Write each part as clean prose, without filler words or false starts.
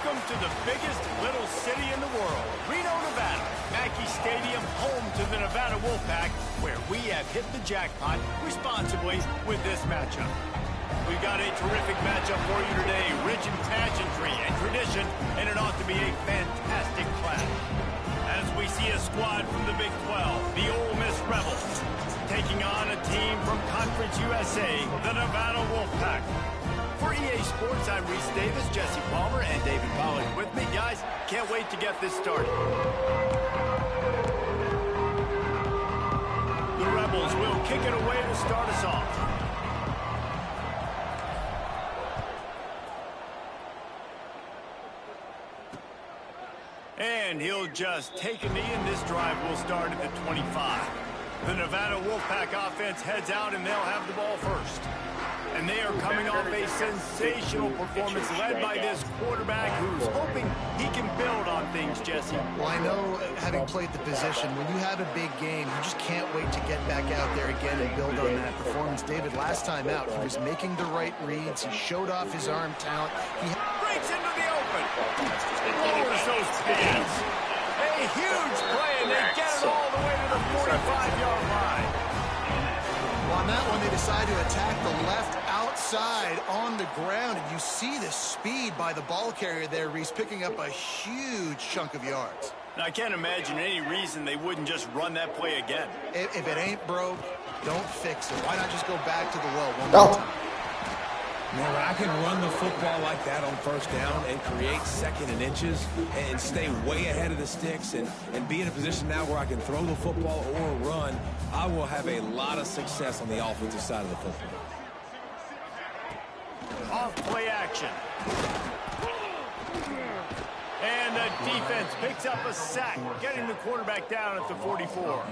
Welcome to the biggest little city in the world, Reno, Nevada. Mackey Stadium, home to the Nevada Wolfpack, where we have hit the jackpot responsibly with this matchup. We've got a terrific matchup for you today, rich in pageantry and tradition, and it ought to be a fantastic clash. As we see a squad from the Big 12, the Ole Miss Rebels, taking on a team from Conference USA, the Nevada Wolfpack. For EA Sports, I'm Reese Davis, Jesse Palmer, and David Pollack with me. Guys, can't wait to get this started. The Rebels will kick it away to start us off. And he'll just take a knee, and this drive will start at the 25. The Nevada Wolfpack offense heads out, and they'll have the ball first. And they are coming off a sensational performance led by this quarterback who's hoping he can build on things, Jesse. Well, I know, having played the position, when you have a big game, you just can't wait to get back out there again and build on that performance. David, last time out, he was making the right reads. He showed off his arm talent. He breaks into the open. Lowers those pads. A huge play, and they get it all the way to the 45-yard line. On that one, they decide to attack the left outside on the ground, and you see the speed by the ball carrier there, Reese, picking up a huge chunk of yards. Now, I can't imagine any reason they wouldn't just run that play again. If it ain't broke, don't fix it. Why not just go back to the well one more time? Man, when I can run the football like that on first down and create second and inches and stay way ahead of the sticks and be in a position now where I can throw the football or run, I will have a lot of success on the offensive side of the football. Off play action. And the defense picks up a sack, getting the quarterback down at the 44.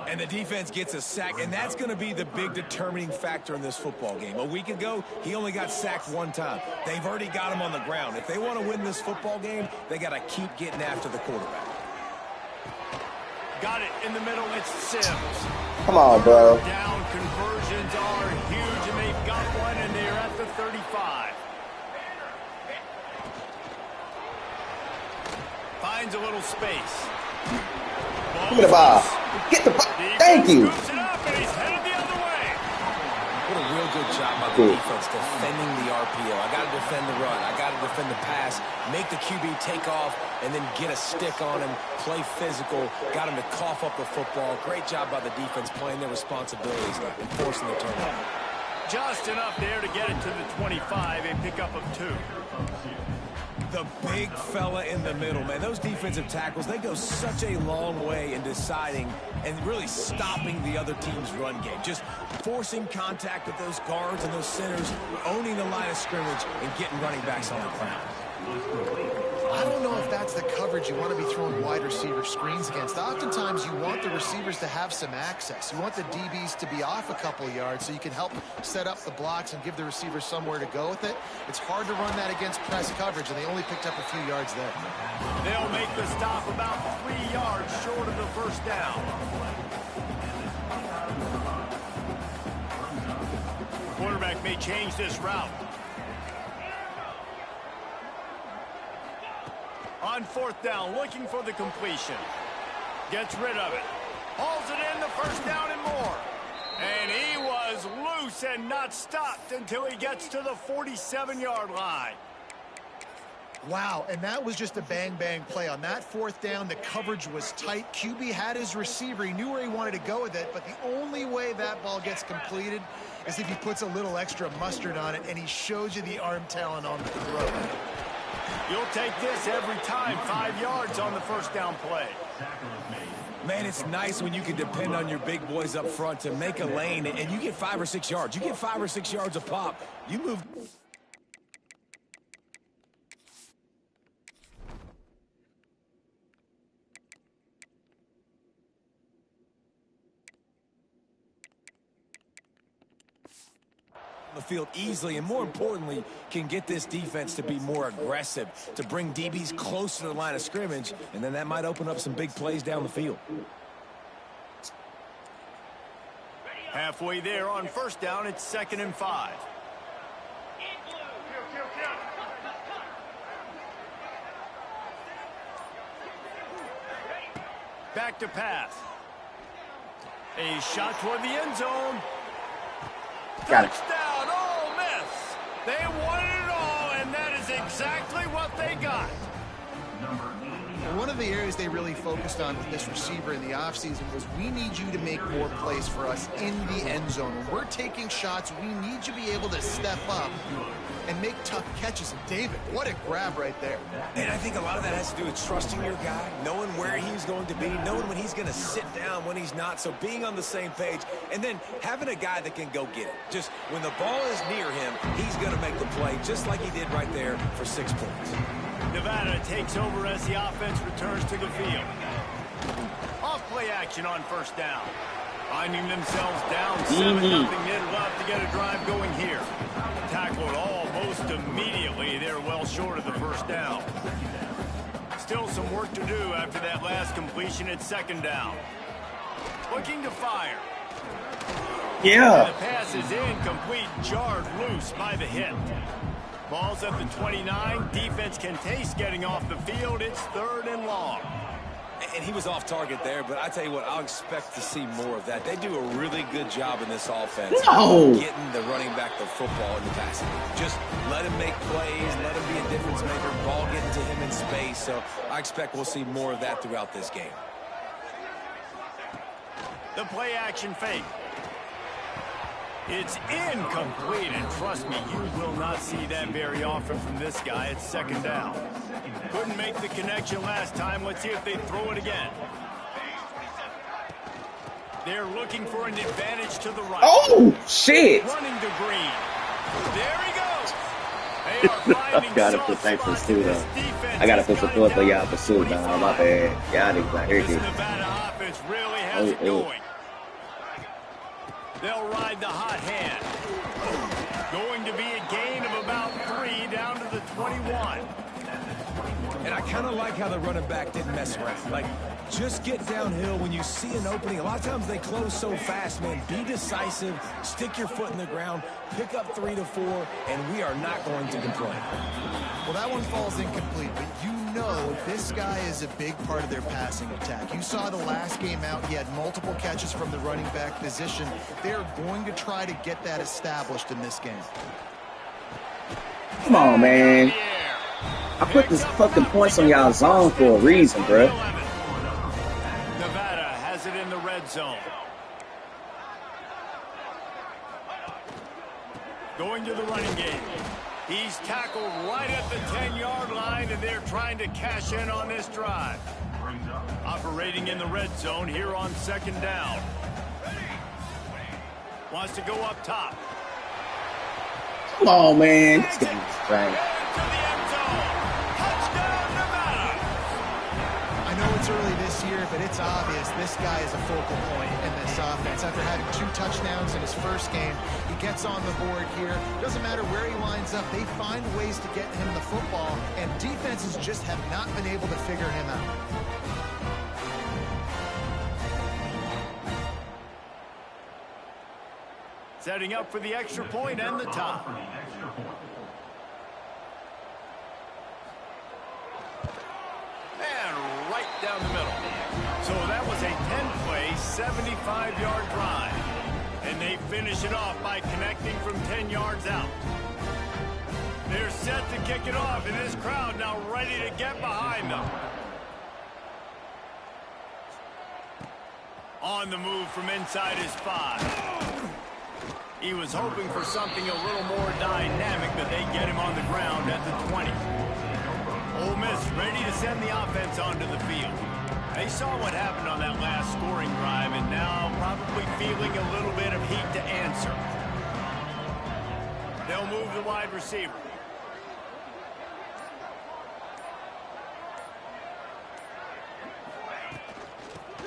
And the defense gets a sack, and that's going to be the big determining factor in this football game. A week ago, he only got sacked one time. They've already got him on the ground. If they want to win this football game, they got to keep getting after the quarterback. Got it in the middle. It's Sims. Come on, bro. Down conversions are huge, and they've got one, and they're at the 35. Finds a little space. Look at the ball. Get the ball. Thank you. Scoops it up, and he's headed the other way. What a real good job by the defense defending the RPO. I got to defend the run. I got to defend the pass. Make the QB take off and then get a stick on him. Play physical. Got him to cough up the football. Great job by the defense playing their responsibilities and forcing the turnover. Just enough there to get it to the 25, a pickup of 2. The big fella in the middle, man. Those defensive tackles, they go such a long way in deciding and really stopping the other team's run game. Just forcing contact with those guards and those centers, owning the line of scrimmage, and getting running backs on the ground. I don't know if that's the coverage you want to be throwing wide receiver screens against. Oftentimes, you want the receivers to have some access. You want the DBs to be off a couple yards so you can help set up the blocks and give the receivers somewhere to go with it. It's hard to run that against press coverage, and they only picked up a few yards there. They'll make the stop about 3 yards short of the first down. Quarterback may change this route. On 4th down, looking for the completion. Gets rid of it. Hauls it in, the first down and more. And he was loose and not stopped until he gets to the 47-yard line. Wow, and that was just a bang-bang play. On that 4th down, the coverage was tight. QB had his receiver. He knew where he wanted to go with it, but the only way that ball gets completed is if he puts a little extra mustard on it, and he shows you the arm talent on the throw. You'll take this every time. 5 yards on the first down play. Man, it's nice when you can depend on your big boys up front to make a lane, and you get 5 or 6 yards. You get 5 or 6 yards a pop. You move. The field easily, and more importantly, can get this defense to be more aggressive, to bring DBs close to the line of scrimmage, and then that might open up some big plays down the field. Halfway there on first down, it's 2nd and 5. Back to pass. A shot toward the end zone. Got it. Touchdown, Ole Miss. They wanted it all, and that is exactly what they got. One of the areas they really focused on with this receiver in the offseason was we need you to make more plays for us in the end zone. When we're taking shots, we need you to be able to step up and make tough catches. And David, what a grab right there. And I think a lot of that has to do with trusting your guy, knowing where he's going to be, knowing when he's going to sit down, when he's not, so being on the same page, and then having a guy that can go get it. Just when the ball is near him, he's going to make the play, just like he did right there for 6 points. Nevada takes over as the offense returns to the field. Off-play action on first down. Finding themselves down 7-0, they'd love to get a drive going here. Tackled almost immediately. They're well short of the first down. Still some work to do after that last completion at second down. Looking to fire. Yeah. And the pass is incomplete, jarred loose by the hit. Ball's at the 29. Defense can taste getting off the field. It's 3rd and long. And he was off target there, but I tell you what, I'll expect to see more of that. They do a really good job in this offense getting the running back the football in the passing game. Just let him make plays, let him be a difference maker, ball getting to him in space. So I expect we'll see more of that throughout this game. The play action fake. It's incomplete, and trust me, you will not see that very often from this guy. It's second down. Couldn't make the connection last time. Let's see if they throw it again. They're looking for an advantage to the right. Oh, shit. Running to Green. There he goes. They are finding I gotta soft put thanks for spots Stu, in though. this defense. I gotta It's put got support it for down y'all to for Stu, dog. My 45. bad. Y'all niggas out here This getting. Nevada offense really has it going. They'll ride the hot hand. Going to be a gain of about 3 down to the 21. And I kind of like how the running back didn't mess around. Like, just get downhill when you see an opening. A lot of times they close so fast, man. Be decisive, stick your foot in the ground, pick up 3 to 4, and we are not going to complain. Well, that one falls incomplete, but you know this guy is a big part of their passing attack. You saw the last game out, he had multiple catches from the running back position. They're going to try to get that established in this game. Come on, man. I put this fucking points on y'all zone for a reason, bro. Nevada has it in the red zone. Going to the running game. He's tackled right at the 10-yard line, and they're trying to cash in on this drive. Operating in the red zone here on second down. Wants to go up top. Come on, man. This game is right. I know it's early this year, but it's obvious this guy is a focal point in this offense. After having 2 touchdowns in his first game, he gets on the board here. Doesn't matter where he lines up, they find ways to get him the football, and defenses just have not been able to figure him out. Setting up for the extra point and the top. And right down the middle. So that was a 10-play, 75-yard drive. And they finish it off by connecting from 10 yards out. They're set to kick it off, and this crowd now ready to get behind them. On the move from inside his 5. He was hoping for something a little more dynamic, but they get him on the ground at the 20. Ole Miss ready to send the offense onto the field. They saw what happened on that last scoring drive, and now probably feeling a little bit of heat to answer. They'll move the wide receiver.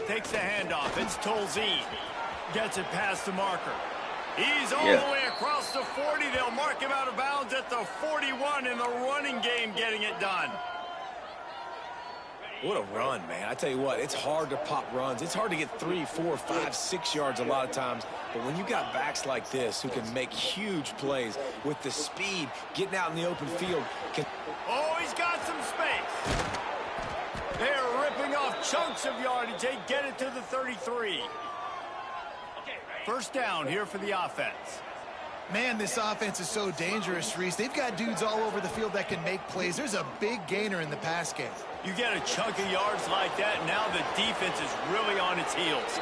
Takes the handoff. It's Tolzien. Gets it past the marker. He's all the way across the 40. They'll mark him out of bounds at the 41 in the running game, getting it done. What a run, man. I tell you what, it's hard to pop runs. It's hard to get 3, 4, 5, 6 yards a lot of times. But when you got backs like this who can make huge plays with the speed, getting out in the open field. Oh, he's got some space. They're ripping off chunks of yardage. They get it to the 33. First down here for the offense. Man, this offense is so dangerous, Reese. They've got dudes all over the field that can make plays. There's a big gainer in the pass game. You get a chunk of yards like that, and now the defense is really on its heels.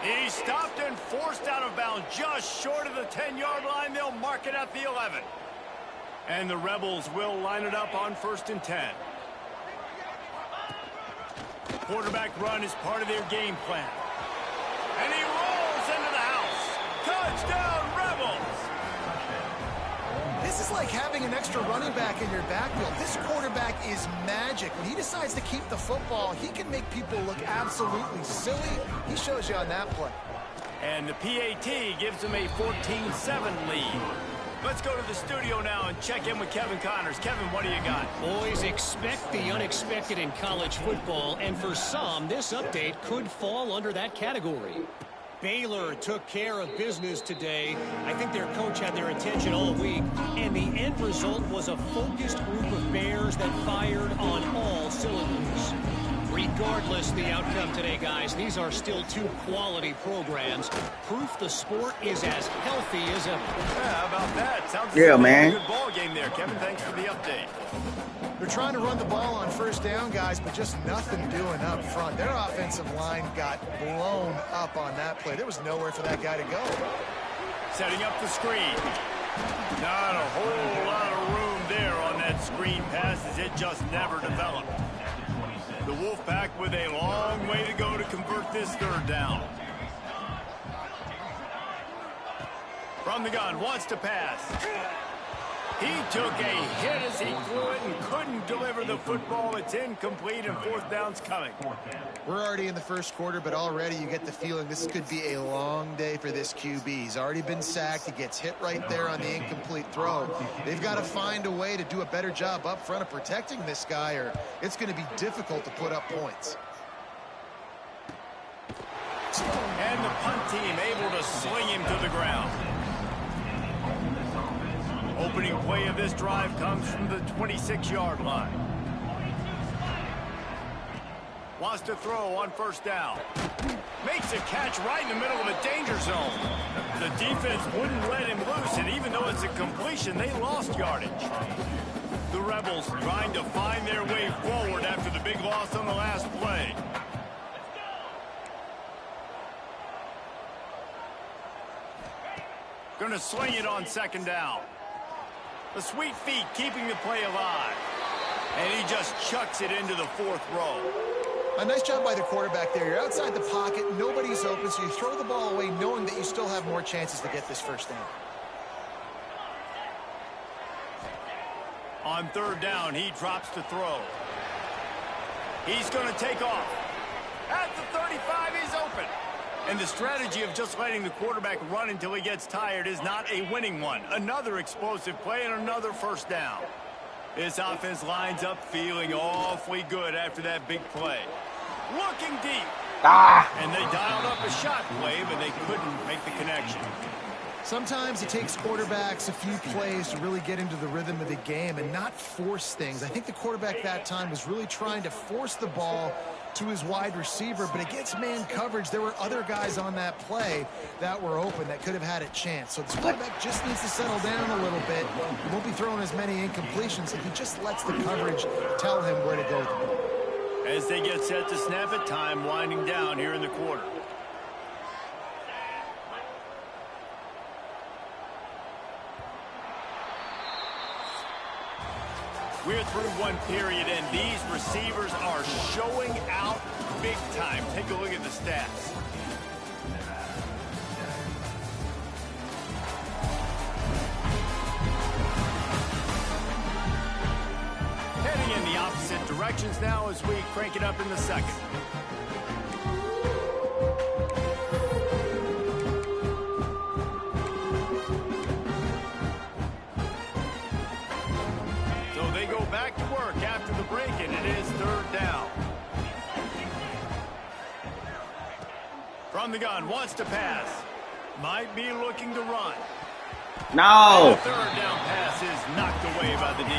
He stopped and forced out of bounds just short of the 10-yard line. They'll mark it at the 11. And the Rebels will line it up on 1st and 10. Quarterback run is part of their game plan. And he rolls into the house. Touchdown, Rebels! This is like having an extra running back in your backfield. This quarterback is magic. When he decides to keep the football, he can make people look absolutely silly. He shows you on that play. And the PAT gives him a 14-7 lead. Let's go to the studio now and check in with Kevin Connors. Kevin, what do you got? Boys, expect the unexpected in college football, and for some, this update could fall under that category. Baylor took care of business today. I think their coach had their attention all week, and the end result was a focused group of Bears that fired on all cylinders. Regardless the outcome today, guys, these are still two quality programs. Proof the sport is as healthy as ever. Yeah, how about that? Sounds Yeah, like man. a good ball game there, Kevin. Thanks for the update. They're trying to run the ball on first down, guys, but just nothing doing up front. Their offensive line got blown up on that play. There was nowhere for that guy to go. Setting up the screen. Not a whole lot of room there on that screen pass as it just never developed. The Wolfpack with a long way to go to convert this 3rd down. From the gun, wants to pass. He took a hit as he threw it and couldn't deliver the football. It's incomplete, and 4th down's coming. We're already in the first quarter, but already you get the feeling this could be a long day for this QB. He's already been sacked. He gets hit right there on the incomplete throw. They've got to find a way to do a better job up front of protecting this guy, or it's going to be difficult to put up points. And the punt team able to sling him to the ground. Opening play of this drive comes from the 26-yard line. Wants to throw on 1st down. Makes a catch right in the middle of a danger zone. The defense wouldn't let him loose, and even though it's a completion, they lost yardage. The Rebels trying to find their way forward after the big loss on the last play. Going to sling it on 2nd down. The sweet feet keeping the play alive. And he just chucks it into the 4th row. A nice job by the quarterback there. You're outside the pocket. Nobody's open, so you throw the ball away knowing that you still have more chances to get this 1st down. On 3rd down, he drops to throw. He's going to take off. At the 35, he's open. And the strategy of just letting the quarterback run until he gets tired is not a winning one. Another explosive play and another 1st down. This offense lines up feeling awfully good after that big play. Looking deep. And they dialed up a shot play, but they couldn't make the connection. Sometimes it takes quarterbacks a few plays to really get into the rhythm of the game and not force things. I think the quarterback that time was really trying to force the ball to his wide receiver, but against man coverage, there were other guys on that play that were open that could have had a chance. So this quarterback just needs to settle down a little bit. He won't be throwing as many incompletions if he just lets the coverage tell him where to go with the ball. As they get set to snap it, time winding down here in the quarter. We're through one period, and these receivers are showing out big time. Take a look at the stats. Heading in the opposite directions now as we crank it up in the 2nd. Back to work after the break, and it is 3rd down. From the gun, wants to pass. Might be looking to run. No. The 3rd down pass is knocked away by the D.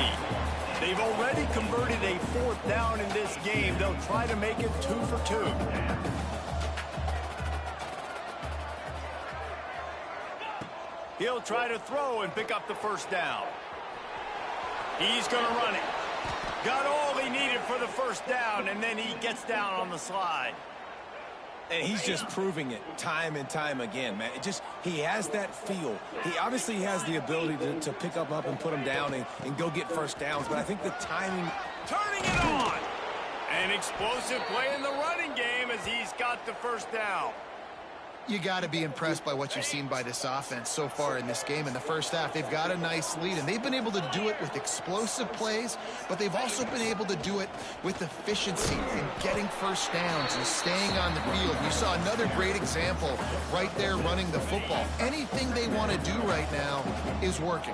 They've already converted a 4th down in this game. They'll try to make it 2 for 2. He'll try to throw and pick up the 1st down. He's going to run it. Got all he needed for the 1st down, and then he gets down on the slide. And he's just proving it time and time again, man. He has that feel. He obviously has the ability to pick up and put him down and go get 1st downs, but I think the timing... Turning it on! An explosive play in the running game as he's got the 1st down. You got to be impressed by what you've seen by this offense so far in this game. In the first half, they've got a nice lead, and they've been able to do it with explosive plays, but they've also been able to do it with efficiency and getting 1st downs and staying on the field. You saw another great example right there running the football. Anything they want to do right now is working.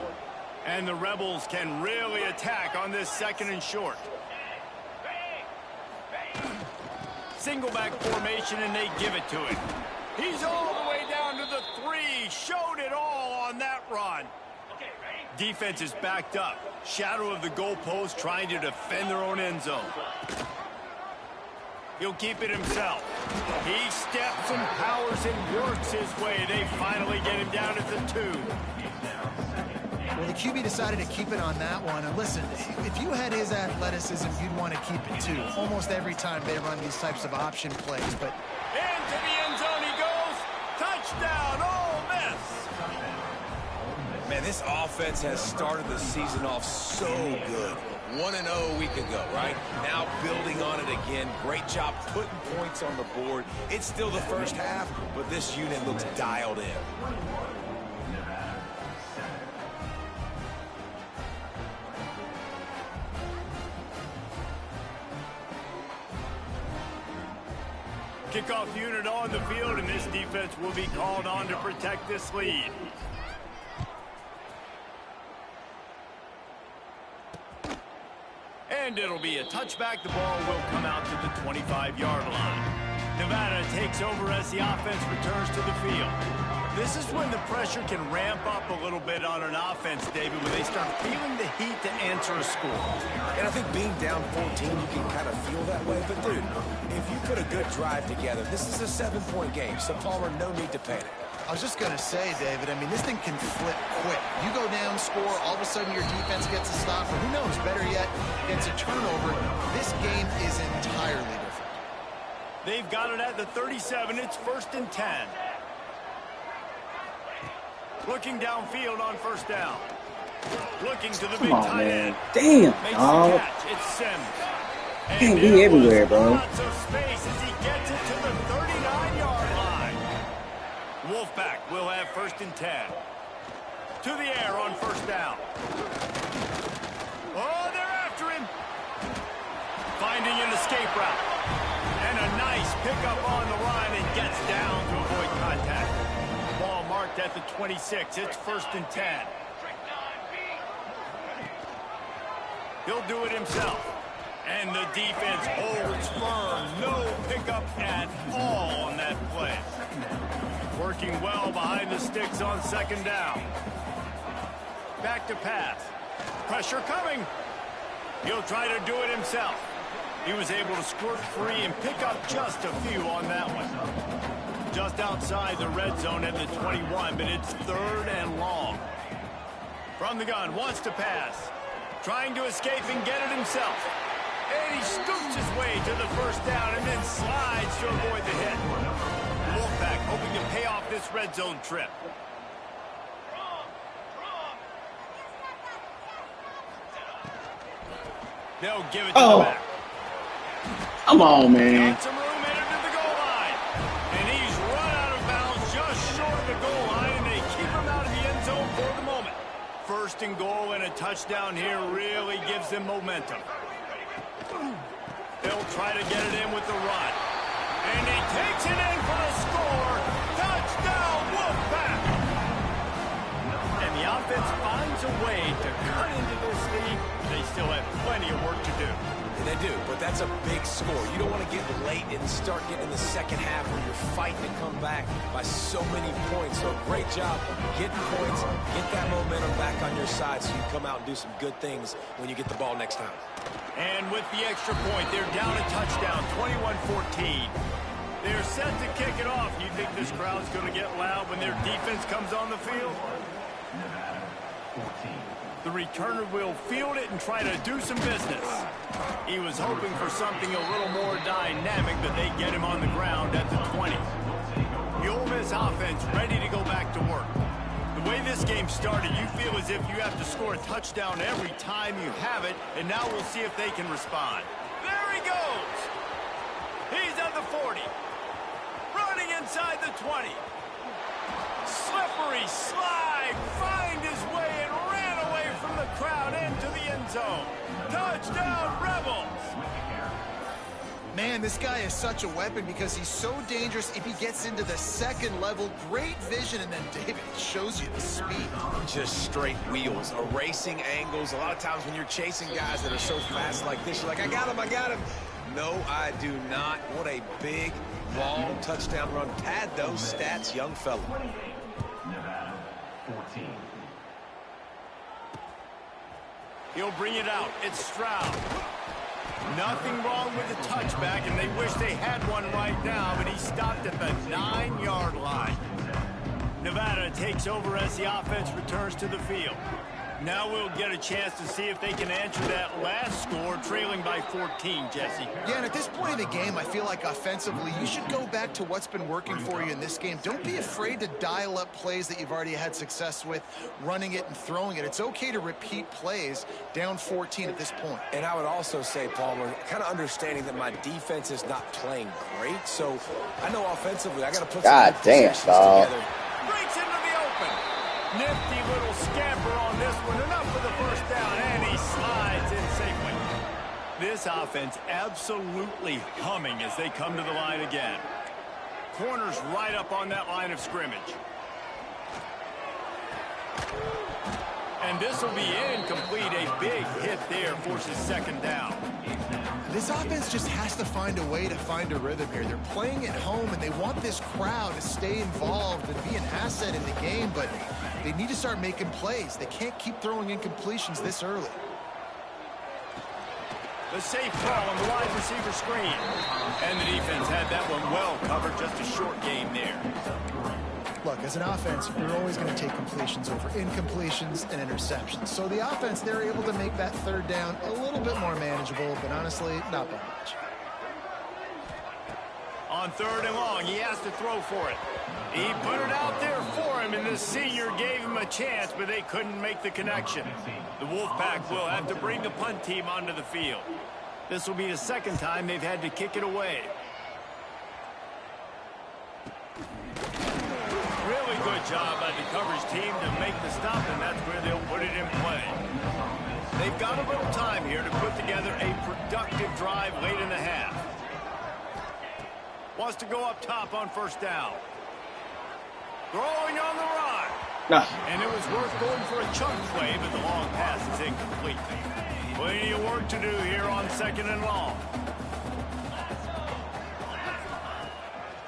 And the Rebels can really attack on this 2nd and short. Single back formation, and they give it to him. He's all the way down to the 3. Showed it all on that run. Defense is backed up. Shadow of the goalpost trying to defend their own end zone. He'll keep it himself. He steps and powers and works his way. They finally get him down at the 2. Well, the QB decided to keep it on that one. And listen, if you had his athleticism, you'd want to keep it too. Almost every time they run these types of option plays. But into the end zone he goes. Touchdown, Ole Miss. Man, this offense has started the season off so good. 1-0 a week ago, right? Now building on it again. Great job putting points on the board. It's still the first half, but this unit looks dialed in. Kickoff unit on the field, and this defense will be called on to protect this lead. And it'll be a touchback. The ball will come out to the 25-yard line. Nevada takes over as the offense returns to the field. This is when the pressure can ramp up a little bit on an offense, David, when they start feeling the heat to answer a score. And I think being down 14, you can kind of feel that way. But, dude, if you put a good drive together, this is a 7-point game. So, Palmer, no need to panic. I was just going to say, David, I mean, this thing can flip quick. You go down, score, all of a sudden your defense gets a stop, or who knows, better yet, gets a turnover. This game is entirely different. They've got it at the 37. It's 1st and 10. Looking downfield on 1st down. Looking to the big tight end. Damn, dog. It's Sims. Can't be everywhere, bro. Lots of space as he gets it to the 39-yard line. Wolfpack will have 1st and 10. To the air on 1st down. Oh, they're after him. Finding an escape route. And a nice pickup on the line and gets down to avoid contact. Ball marked at the 26. It's 1st and 10. He'll do it himself. And the defense holds firm. No pickup at all on that play. Working well behind the sticks on 2nd down. Back to pass. Pressure coming. He'll try to do it himself. He was able to squirt free and pick up just a few on that one. Just outside the red zone at the 21, but it's 3rd and long. From the gun, wants to pass. Trying to escape and get it himself. And he scoops his way to the 1st down and then slides to avoid the hit. Wolfpack hoping to pay off this red zone trip. They'll give it to the back. Come on, man. Got some room headed to the goal line. And he's run out of bounds just short of the goal line, and they keep him out of the end zone for the moment. 1st and goal, and a touchdown here really gives them momentum. They'll try to get it in with the run. And he takes it in for the score. Touchdown, Wolfpack! And the offense finds a way to cut into this lead. They still have plenty of work to do. And they do, but that's a big score. You don't want to get late and start getting in the second half where you're fighting to come back by so many points. So great job getting points, get that momentum back on your side so you come out and do some good things when you get the ball next time. And with the extra point, they're down a touchdown, 21-14. They're set to kick it off. You think this crowd's going to get loud when their defense comes on the field? The returner will field it and try to do some business. He was hoping for something a little more dynamic, but they get him on the ground at the 20. The Ole Miss offense ready to go back to work. The way this game started, you feel as if you have to score a touchdown every time you have it, and now we'll see if they can respond. There he goes! He's at the 40. Running inside the 20. Slippery slide, find his way and ran away from the crowd into the end zone. Touchdown, Rebels! Man, this guy is such a weapon because he's so dangerous if he gets into the second level. Great vision, and then David shows you the speed. Just straight wheels, erasing angles. A lot of times when you're chasing guys that are so fast like this, you're like, I got him, I got him. No, I do not. What a big, long touchdown run. Pad those stats, young fella. He'll bring it out. It's Stroud. Nothing wrong with the touchback, and they wish they had one right now, but he stopped at the 9-yard line. Nevada takes over as the offense returns to the field. Now we'll get a chance to see if they can answer that last score, trailing by 14, Jesse. Yeah, and at this point in the game, I feel like offensively, you should go back to what's been working for you in this game. Don't be afraid to dial up plays that you've already had success with, running it and throwing it. It's okay to repeat plays down 14 at this point. And I would also say, Palmer, kind of understanding that my defense is not playing great, so I know offensively I got to put some positions together. Breaks into the open. Nifty little scamper on this one. Enough for the first down, and he slides in safely. This offense absolutely humming as they come to the line again. Corners right up on that line of scrimmage. And this will be incomplete. A big hit there forces second down. This offense just has to find a way to find a rhythm here. They're playing at home, and they want this crowd to stay involved and be an asset in the game, but they need to start making plays. They can't keep throwing incompletions this early. The safe ball on the wide receiver screen. And the defense had that one well covered. Just a short game there. Look, as an offense, you're always going to take completions over incompletions and interceptions. So the offense, they're able to make that third down a little bit more manageable, but honestly, not by much. On third and long, he has to throw for it. He put it out there for him, and the senior gave him a chance, but they couldn't make the connection. The Wolfpack will have to bring the punt team onto the field. This will be the second time they've had to kick it away. Really good job by the coverage team to make the stop, and that's where they'll put it in play. They've got a little time here to put together a productive drive late in the half. Wants to go up top on first down. Throwing on the run. And it was worth going for a chunk play, but the long pass is incomplete. Plenty of work to do here on second and long.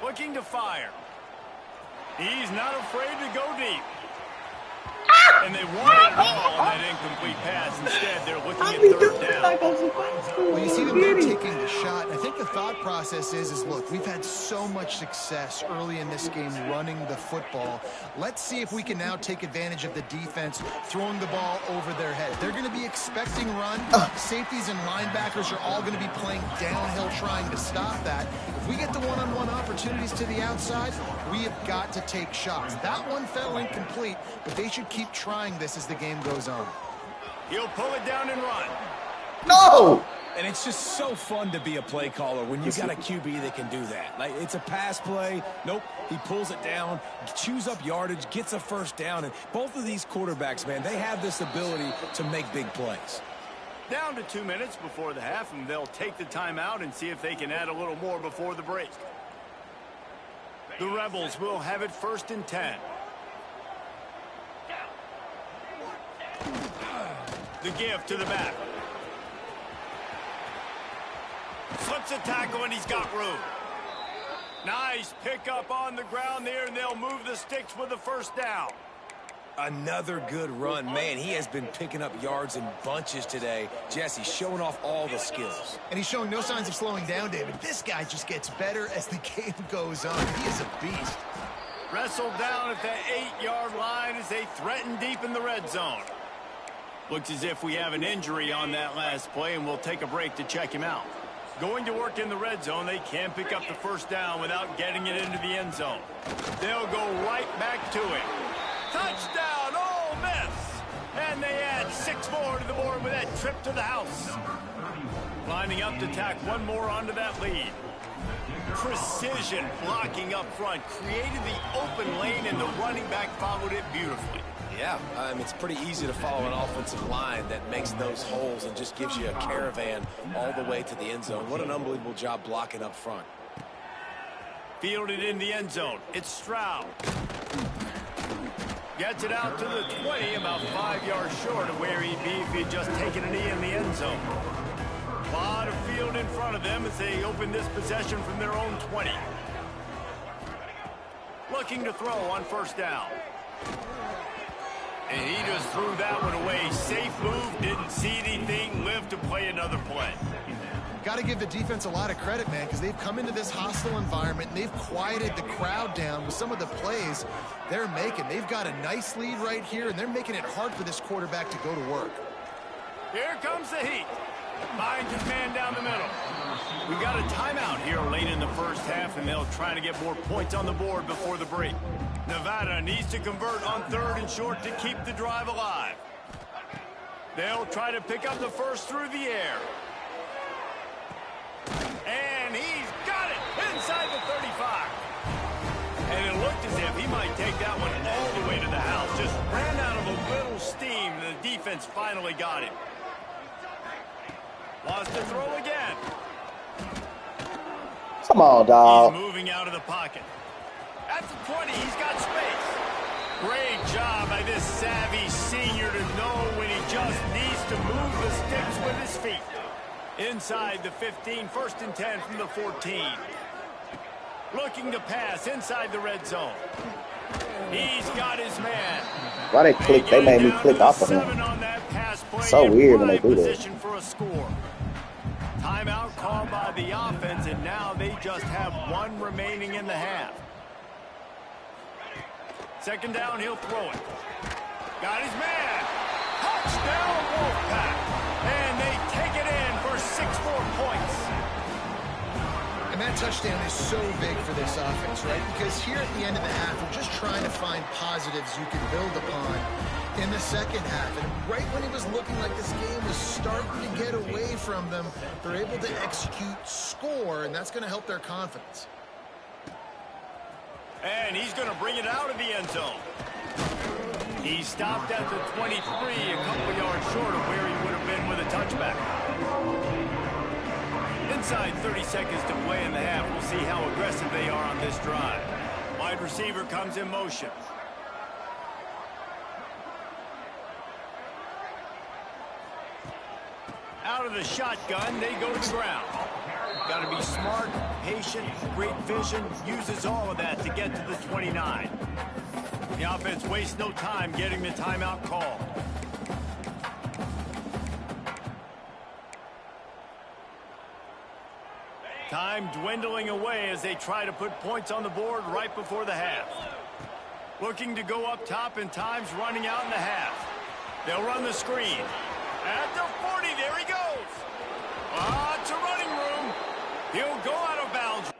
Looking to fire. He's not afraid to go deep. And they wanted it all on that incomplete pass. Instead, they're looking at third down. Well, you see them there taking the shot. I think the thought process is look, we've had so much success early in this game running the football. Let's see if we can now take advantage of the defense throwing the ball over their head. They're going to be expecting run. Safeties and linebackers are all going to be playing downhill trying to stop that. If we get the one-on-one opportunities to the outside, we have got to take shots. That one fell incomplete, but they should keep trying this as the game goes on. He'll pull it down and run. No! And it's just so fun to be a play caller when you've got a QB that can do that. Like, it's a pass play. Nope, he pulls it down, chews up yardage, gets a first down. And both of these quarterbacks, man, they have this ability to make big plays. Down to 2 minutes before the half, and they'll take the timeout and see if they can add a little more before the break. The Rebels will have it 1st and 10. The give to the back. Slips a tackle, and he's got room. Nice pickup on the ground there, and they'll move the sticks with the first down. Another good run. Man, he has been picking up yards in bunches today. Jesse showing off all the skills. And he's showing no signs of slowing down, David. This guy just gets better as the game goes on. He is a beast. Wrestled down at the 8-yard line as they threaten deep in the red zone. Looks as if we have an injury on that last play, and we'll take a break to check him out. Going to work in the red zone, they can't pick up the first down without getting it into the end zone. They'll go right back to it. Touchdown, Ole Miss! And they add 6 more to the board with that trip to the house. Lining up to tack one more onto that lead. Precision blocking up front created the open lane, and the running back followed it beautifully. Yeah, it's pretty easy to follow an offensive line that makes those holes and just gives you a caravan all the way to the end zone. What an unbelievable job blocking up front. Fielded in the end zone. It's Stroud. Gets it out to the 20, about 5 yards short of where he'd be if he'd just taken a knee in the end zone. A lot of field in front of them as they open this possession from their own 20. Looking to throw on first down. And he just threw that one away. Safe move, didn't see anything, lived to play another play. Got to give the defense a lot of credit, man, because they've come into this hostile environment and they've quieted the crowd down with some of the plays they're making. They've got a nice lead right here, and they're making it hard for this quarterback to go to work. Here comes the heat. Finds his man down the middle. We've got a timeout here late in the first half, and they'll try to get more points on the board before the break. Nevada needs to convert on 3rd and short to keep the drive alive. They'll try to pick up the first through the air. And he's got it inside the 35. And it looked as if he might take that one all the way to the house. Just ran out of a little steam. The defense finally got him. Wants to throw again. Come on, dog. He's moving out of the pocket. At the 20, he's got space. Great job by this savvy senior to know when he just needs to move the sticks with his feet. Inside the 15, 1st and 10 from the 14. Looking to pass inside the red zone. He's got his man. Why they click? They made me click off of him. So weird when they do that. For a score. Timeout called by the offense, and now they just have one remaining in the half. 2nd down, he'll throw it. Got his man. Touchdown, Wolfpack. And they take it in for 6 more points. And that touchdown is so big for this offense, right? Because here at the end of the half, we're just trying to find positives you can build upon in the second half. And right when it was looking like this game was starting to get away from them, they're able to execute, score, and that's going to help their confidence. And he's going to bring it out of the end zone. He stopped at the 23, a couple yards short of where he would have been with a touchback. Inside 30 seconds to play in the half. We'll see how aggressive they are on this drive. Wide receiver comes in motion. Out of the shotgun, they go to the ground. Got to be smart, patient, great vision, uses all of that to get to the 29. The offense wastes no time getting the timeout called. Time dwindling away as they try to put points on the board right before the half. Looking to go up top, and time's running out in the half. They'll run the screen. At the 40, there he goes. It's a running room. He'll go out of bounds.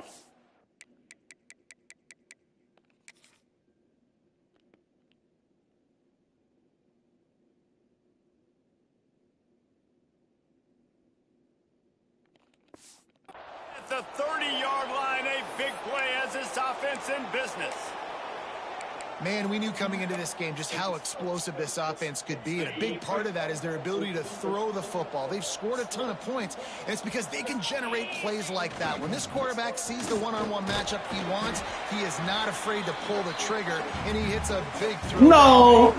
At the 30-yard line, a big play as this offense in business. Man, we knew coming into this game just how explosive this offense could be, and a big part of that is their ability to throw the football. They've scored a ton of points, and it's because they can generate plays like that. When this quarterback sees the one-on-one matchup he wants, he is not afraid to pull the trigger, and he hits a big throw. No.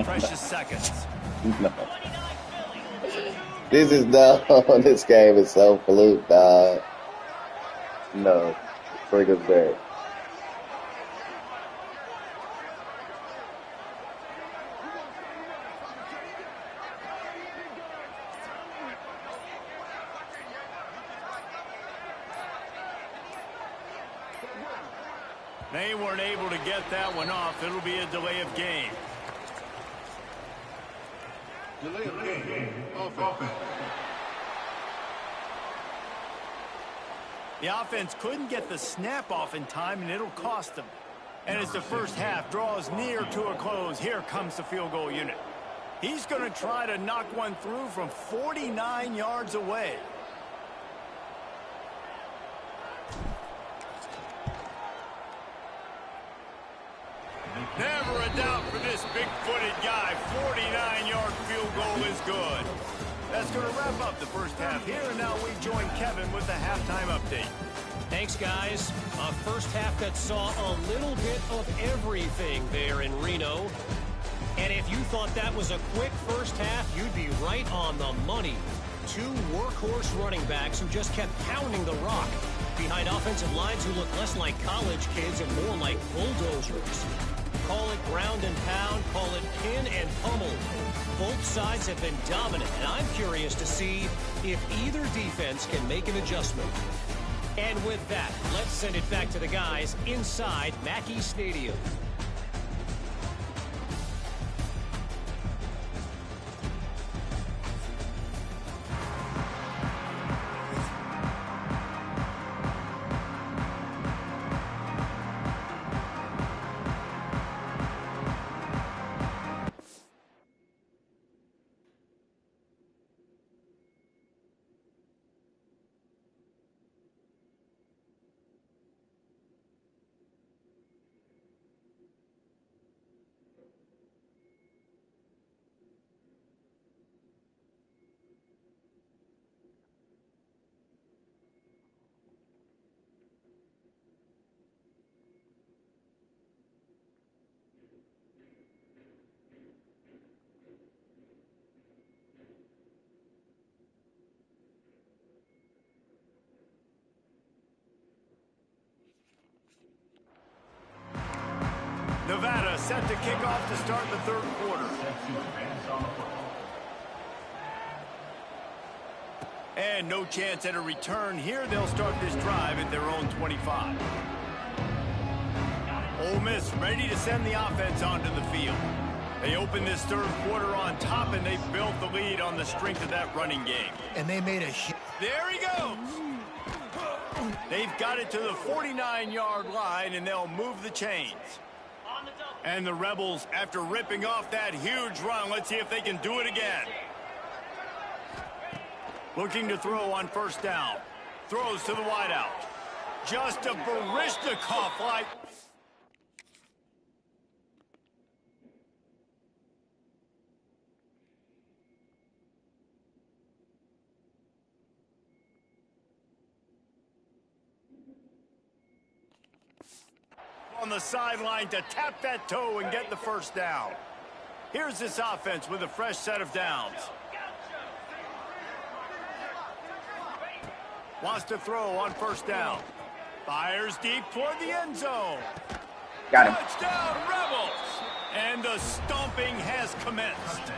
Precious seconds. No. This is dumb. This game is so fluke, dog. No. Bring us back. They weren't able to get that one off. It'll be a delay of game. Delay of game. Offense. The offense couldn't get the snap off in time, and it'll cost them. And as the first half draws near to a close, here comes the field goal unit. He's going to try to knock one through from 49 yards away. Never a doubt for this big-footed guy. 49-yard field goal is good. That's going to wrap up the first half here, and now we join Kevin with the halftime update. Thanks, guys. A first half that saw a little bit of everything there in Reno. And if you thought that was a quick first half, you'd be right on the money. Two workhorse running backs who just kept pounding the rock behind offensive lines who look less like college kids and more like bulldozers. Call it ground and pound, call it pin and pummel. Both sides have been dominant, and I'm curious to see if either defense can make an adjustment. And with that, let's send it back to the guys inside Mackey Stadium. Nevada set to kick off to start the third quarter. And no chance at a return here. They'll start this drive at their own 25. Ole Miss ready to send the offense onto the field. They open this third quarter on top, and they built the lead on the strength of that running game. And they made a... There he goes! They've got it to the 49-yard line, and they'll move the chains. And the Rebels, after ripping off that huge run, let's see if they can do it again. Looking to throw on first down. Throws to the wideout. Just a Baryshnikov-like. On the sideline to tap that toe and get the first down. Here's this offense with a fresh set of downs. Wants to throw on first down. Fires deep toward the end zone. Got him. Touchdown, Rebels! And the stomping has commenced.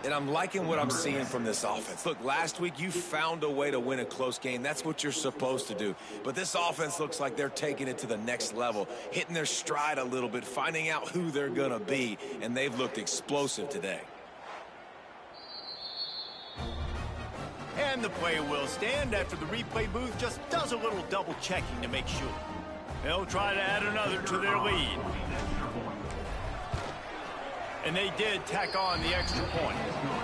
And I'm liking what I'm seeing from this offense. Look, last week you found a way to win a close game. That's what you're supposed to do. But this offense looks like they're taking it to the next level, hitting their stride a little bit, finding out who they're going to be, and they've looked explosive today. And the play will stand after the replay booth just does a little double checking to make sure. They'll try to add another to their lead. And they did tack on the extra point.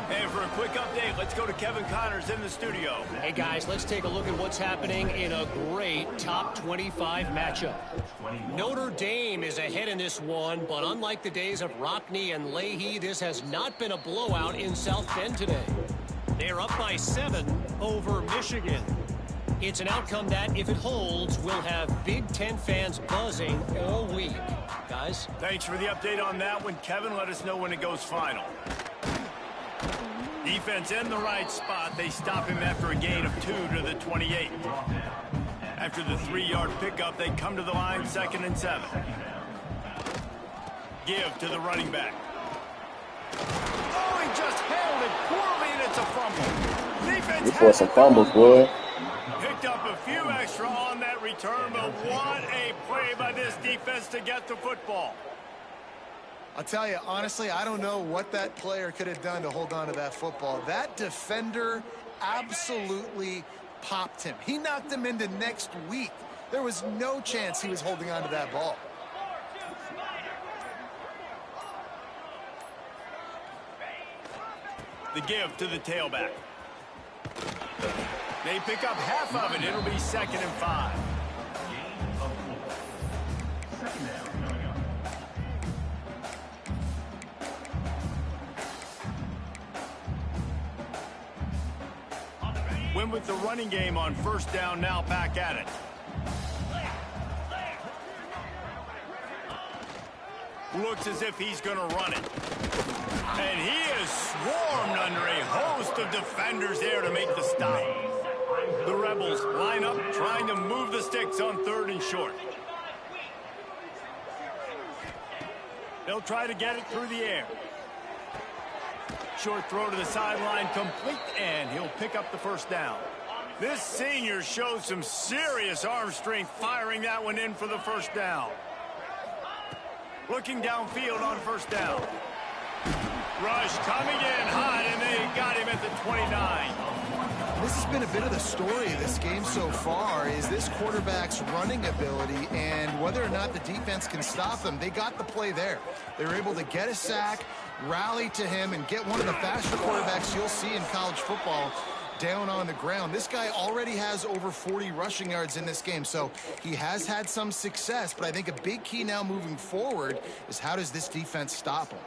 And for a quick update, let's go to Kevin Connors in the studio. Hey, guys, let's take a look at what's happening in a great top 25 matchup. Notre Dame is ahead in this one, but unlike the days of Rockne and Leahy, this has not been a blowout in South Bend today. They're up by 7 over Michigan. It's an outcome that, if it holds, will have Big Ten fans buzzing all week. Guys? Thanks for the update on that one, Kevin. Let us know when it goes final. Defense in the right spot. They stop him after a gain of 2 to the 28. After the 3-yard pickup, they come to the line 2nd and 7. Give to the running back. Oh, he just handled it poorly, and it's a fumble. Defense You for some fumbles, boy. picked up a few extra on that return, but what a play by this defense to get the football. I'll tell you, honestly, I don't know what that player could have done to hold on to that football. That defender absolutely popped him. He knocked him into next week. There was no chance he was holding on to that ball. The give to the tailback. They pick up half of it. It'll be 2nd and 5. Win with the running game on 1st down, now back at it. Looks as if he's going to run it. And he is swarmed under a host of defenders there to make the stop. The Rebels line up, trying to move the sticks on 3rd and short. They'll try to get it through the air. Short throw to the sideline, complete, and he'll pick up the 1st down. This senior shows some serious arm strength, firing that one in for the 1st down. Looking downfield on 1st down. Rush coming in hot, and they got him at the 29. This has been a bit of the story of this game so far, is this quarterback's running ability and whether or not the defense can stop them. They got the play there. They were able to get a sack, rally to him, and get one of the faster quarterbacks you'll see in college football down on the ground. This guy already has over 40 rushing yards in this game, so he has had some success, but I think a big key now moving forward is how does this defense stop him?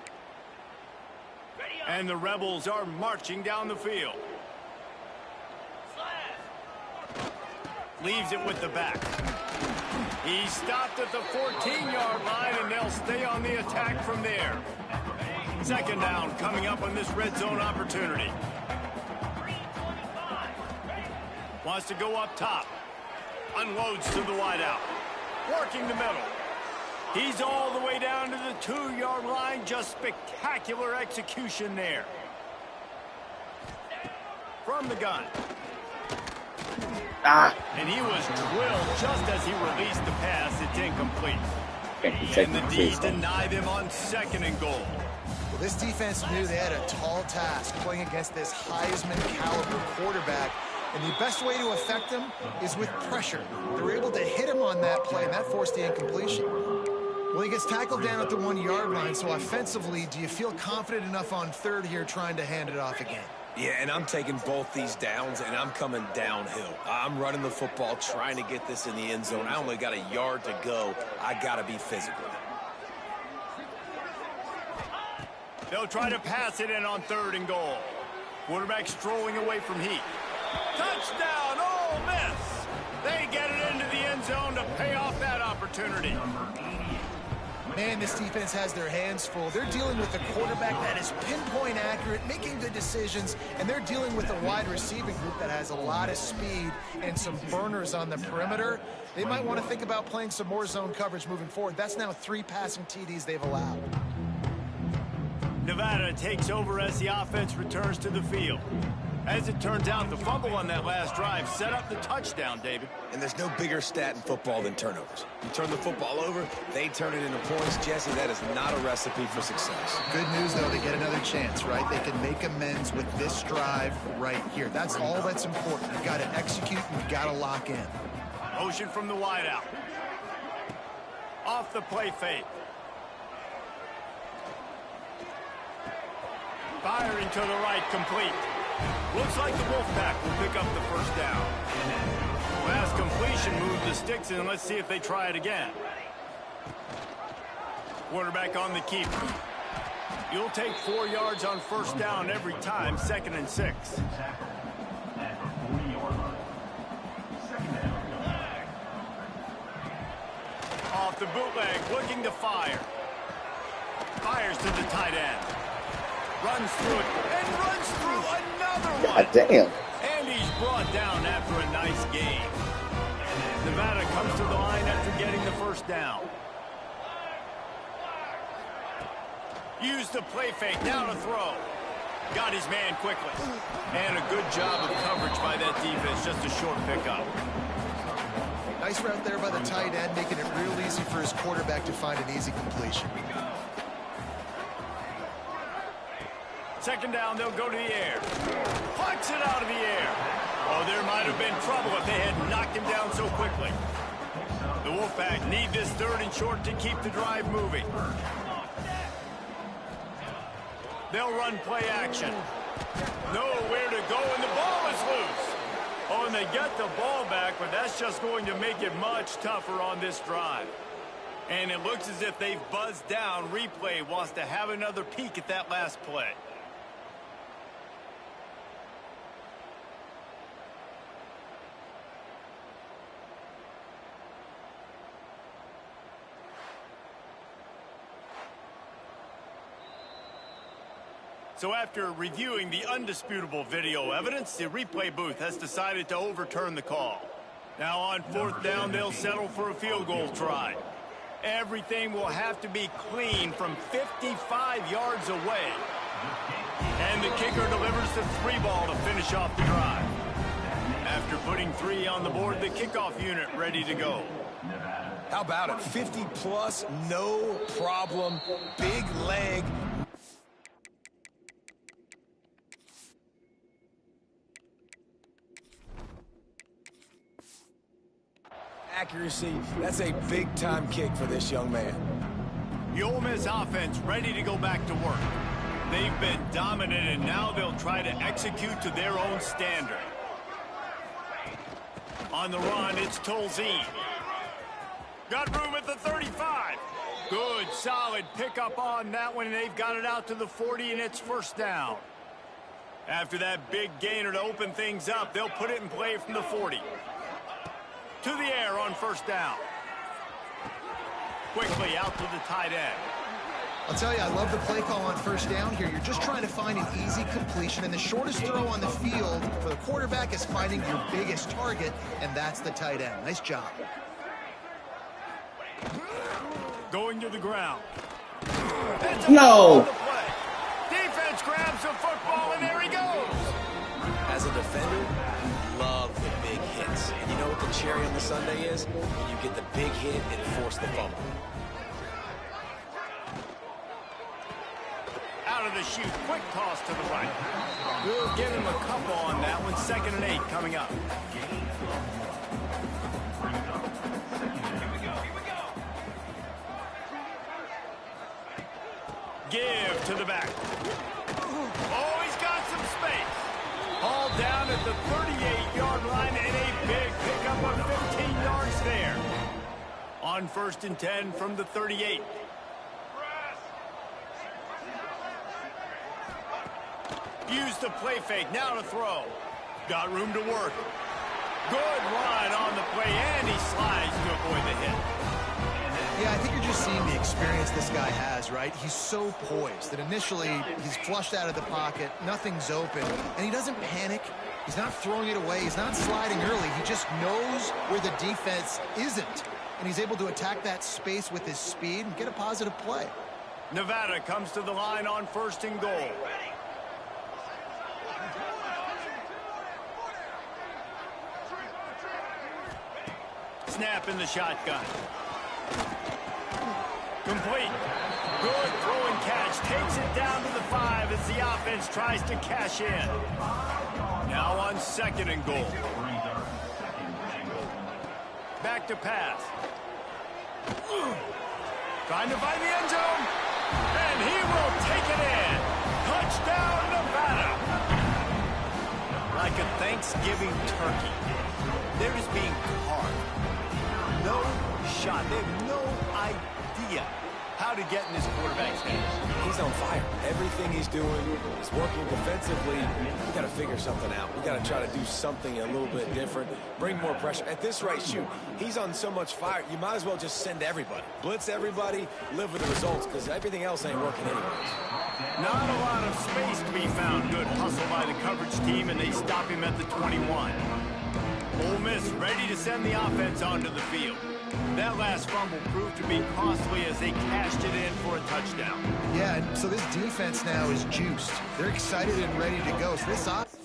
And the Rebels are marching down the field. Leaves it with the back. He stopped at the 14-yard line, and they'll stay on the attack from there. 2nd down coming up on this red zone opportunity. Wants to go up top. Unloads to the wideout. Working the middle. He's all the way down to the 2-yard line. Just spectacular execution there. From the gun. And he was drilled just as he released the pass. It's incomplete. And the D denied him on 2nd and goal. Well, this defense knew they had a tall task playing against this Heisman caliber quarterback. And the best way to affect him is with pressure. They were able to hit him on that play, and that forced the incompletion. Well, he gets tackled down at the 1-yard line, so offensively, do you feel confident enough on 3rd here trying to hand it off again? Yeah, and I'm taking both these downs, and I'm coming downhill. I'm running the football, trying to get this in the end zone. I only got a yard to go. I got to be physical. They'll try to pass it in on 3rd and goal. Quarterback strolling away from Heath. Touchdown, Ole Miss! They get it into the end zone to pay off that opportunity. Man, this defense has their hands full. They're dealing with a quarterback that is pinpoint accurate, making good decisions, and they're dealing with a wide receiving group that has a lot of speed and some burners on the perimeter. They might want to think about playing some more zone coverage moving forward. That's now 3 passing TDs they've allowed. Nevada takes over as the offense returns to the field. As it turns out, the fumble on that last drive set up the touchdown, David. And there's no bigger stat in football than turnovers. You turn the football over, they turn it into points. Jesse, that is not a recipe for success. Good news, though, they get another chance, right? They can make amends with this drive right here. That's all that's important. You've got to execute and you've got to lock in. Motion from the wideout. Off the play fake. Firing to the right, complete. Looks like the Wolfpack will pick up the first down. Last completion moved the sticks, and let's see if they try it again. Quarterback on the keeper. You'll take 4 yards on first down every time, 2nd and 6. Off the bootleg, looking to fire. Fires to the tight end. Runs through it, and runs through another one. God damn. And he's brought down after a nice game. Nevada comes to the line after getting the first down. Used the play fake, now to throw. Got his man quickly. And a good job of coverage by that defense, just a short pickup. Nice route there by the tight end, making it real easy for his quarterback to find an easy completion. 2nd down, they'll go to the air. Plucks it out of the air. Oh, there might have been trouble if they had knocked him down so quickly. The Wolfpack need this 3rd and short to keep the drive moving. They'll run play action. Nowhere to go, and the ball is loose. Oh, and they get the ball back, but that's just going to make it much tougher on this drive. And it looks as if they've buzzed down. Replay wants to have another peek at that last play. So after reviewing the undisputable video evidence, the replay booth has decided to overturn the call. Now on 4th down, they'll settle for a field goal try. Everything will have to be clean from 55 yards away. And the kicker delivers the 3-ball to finish off the drive. After putting 3 on the board, the kickoff unit ready to go. How about it? 50 plus, no problem. Big leg. Accuracy, that's a big-time kick for this young man. The Ole Miss offense ready to go back to work. They've been dominant, and now they'll try to execute to their own standard. On the run, it's Tolzien. Got room at the 35. Good, solid pickup on that one, and they've got it out to the 40, and it's 1st down. After that big gainer to open things up, they'll put it in play from the 40. To the air on 1st down. Quickly out to the tight end. I'll tell you, I love the play call on 1st down here. You're just trying to find an easy completion, and the shortest throw on the field for the quarterback is finding your biggest target, and that's the tight end. Nice job. Going to the ground. No. Defense grabs the football, and there he goes. As a defender, you love the big hits. And you know what the cherry on the sundae is? When you get the big hit and force the fumble. Out of the chute, quick toss to the right. We'll give him a couple on that one. 2nd and 8 coming up. Give to the back. Oh, he's got some space. All down at the 38-yard line, and a big pickup of 15 yards there. On 1st and 10 from the 38. Use the play fake, now to throw. Got room to work. Good run on the play, and he slides to avoid the hit. Yeah, I think you're just seeing the experience this guy has, right? He's so poised that initially he's flushed out of the pocket, nothing's open, and he doesn't panic. He's not throwing it away. He's not sliding early. He just knows where the defense isn't, and he's able to attack that space with his speed and get a positive play. Nevada comes to the line on 1st and goal. Snap in the shotgun. Complete. Good throw and catch. Takes it down to the 5 as the offense tries to cash in. Now on 2nd and goal. Back to pass. Trying to find the end zone. And he will take it in. Touchdown, Nevada. Like a Thanksgiving turkey, they're just being carved. No shot. They have no idea how to get in this quarterback's hands. He's on fire. Everything he's doing is working defensively. We got to figure something out. We got to try to do something a little bit different, bring more pressure. At this rate, shoot, he's on so much fire, you might as well just send everybody. Blitz everybody, live with the results, because everything else ain't working anyways. Not a lot of space to be found. Good hustle by the coverage team, and they stop him at the 21. Ole Miss ready to send the offense onto the field. That last fumble proved to be costly as they cashed it in for a touchdown. Yeah, and so this defense now is juiced. They're excited and ready to go. So this offense...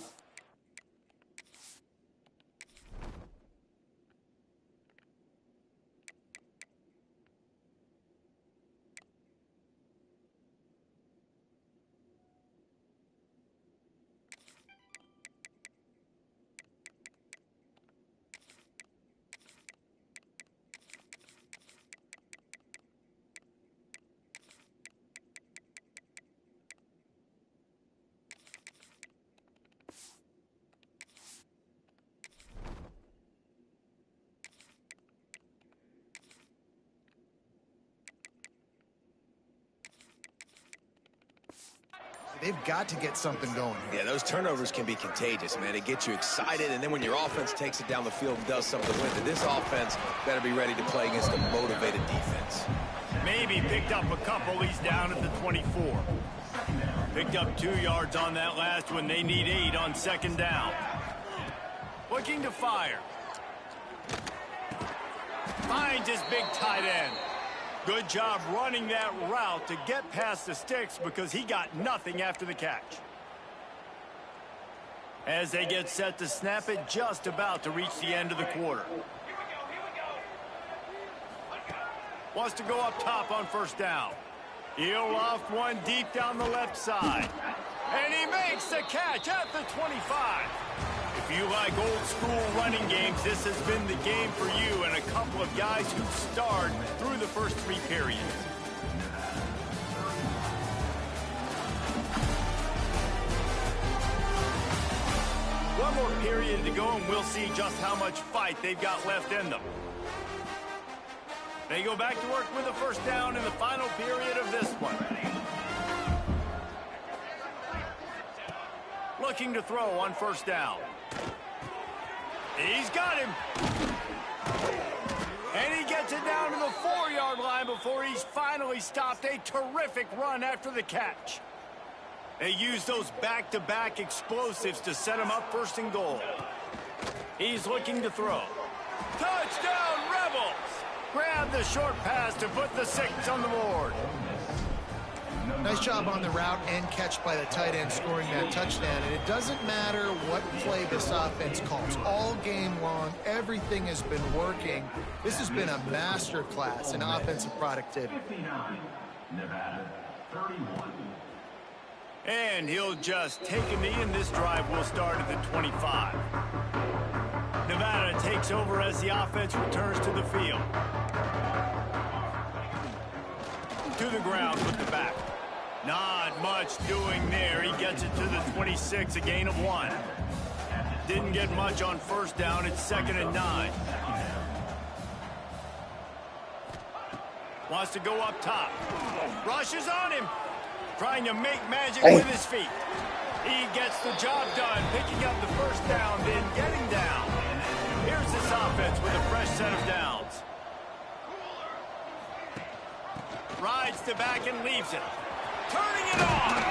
They've got to get something going here. Yeah, those turnovers can be contagious, man. It gets you excited, and then when your offense takes it down the field and does something with it, this offense better be ready to play against a motivated defense. Maybe picked up a couple. He's down at the 24. Picked up 2 yards on that last one. They need 8 on second down. Looking to fire. Finds his big tight end. Good job running that route to get past the sticks because he got nothing after the catch. As they get set to snap it, just about to reach the end of the quarter. Wants to go up top on first down. He'll loft one deep down the left side. And he makes the catch at the 25. If you like old-school running games, this has been the game for you and a couple of guys who starred through the first 3 periods. One more period to go, and we'll see just how much fight they've got left in them. They go back to work with a first down in the final period of this one. Looking to throw on first down. He's got him. And he gets it down to the 4-yard line before he's finally stopped. A terrific run after the catch. They use those back-to-back explosives to set him up first and goal. He's looking to throw. Touchdown, Rebels! Grab the short pass to put the 6 on the board. Nice job on the route and catch by the tight end scoring that touchdown. And it doesn't matter what play this offense calls. All game long, everything has been working. This has been a master class in offensive productivity. And he'll just take a knee, and this drive will start at the 25. Nevada takes over as the offense returns to the field. To the ground with the back. Not much doing there. He gets it to the 26, a gain of 1. Didn't get much on first down. It's 2nd and 9. Wants to go up top. Rushes on him. Trying to make magic with his feet. He gets the job done, picking up the first down, then getting down. Here's this offense with a fresh set of downs. Rides to back and leaves it. Turning it on.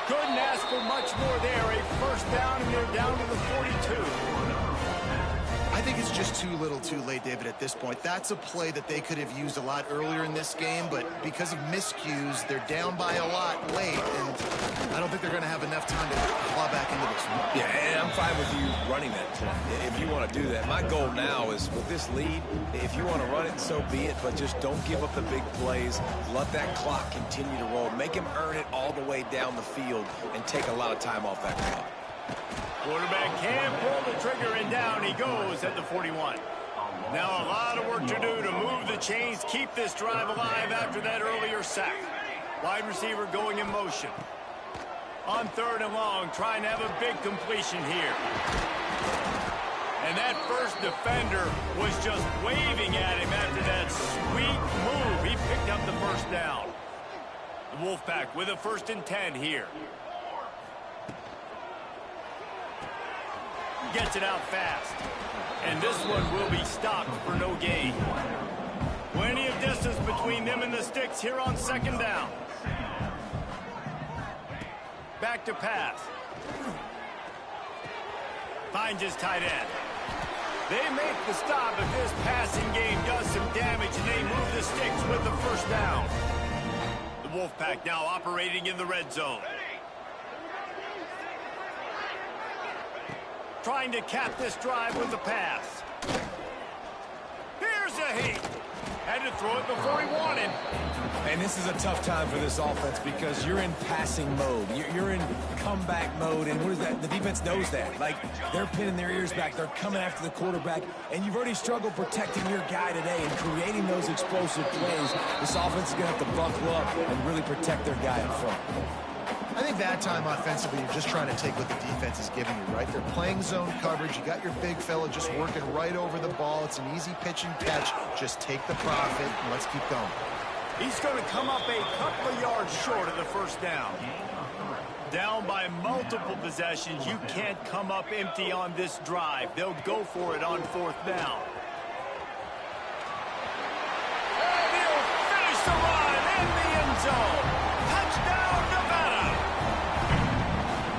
Couldn't ask for much more there. A first down, and they're down to the 42. I think it's just too little too late, David, at this point. That's a play that they could have used a lot earlier in this game, but because of miscues, they're down by a lot late, and I don't think they're going to have enough time to claw back into this one. Yeah, and I'm fine with you running that play if you want to do that. My goal now is with this lead, if you want to run it, so be it, but just don't give up the big plays. Let that clock continue to roll. Make him earn it all the way down the field and take a lot of time off that clock. Quarterback can pull the trigger, and down he goes at the 41. Now a lot of work to do to move the chains, keep this drive alive after that earlier sack. Wide receiver going in motion. On 3rd and long, trying to have a big completion here. And that first defender was just waving at him after that sweet move. He picked up the first down. The Wolfpack with a 1st and 10 here. Gets it out fast. And this one will be stopped for no gain. Plenty of distance between them and the sticks here on 2nd down. Back to pass. Finds his tight end. They make the stop if this passing game does some damage, and they move the sticks with the 1st down. The Wolfpack now operating in the red zone. Trying to cap this drive with the pass. Here's a heat. Had to throw it before he wanted. And this is a tough time for this offense because you're in passing mode. You're in comeback mode, and what is that? The defense knows that. Like, they're pinning their ears back. They're coming after the quarterback, and you've already struggled protecting your guy today and creating those explosive plays. This offense is going to have to buckle up and really protect their guy in front. I think that time offensively, you're just trying to take what the defense is giving you, right? They're playing zone coverage. You got your big fella just working right over the ball. It's an easy pitch and catch. Just take the profit, and let's keep going. He's going to come up a couple of yards short of the 1st down. Down by multiple possessions. You can't come up empty on this drive. They'll go for it on 4th down. And he'll finish the run in the end zone. Touchdown, Nevada!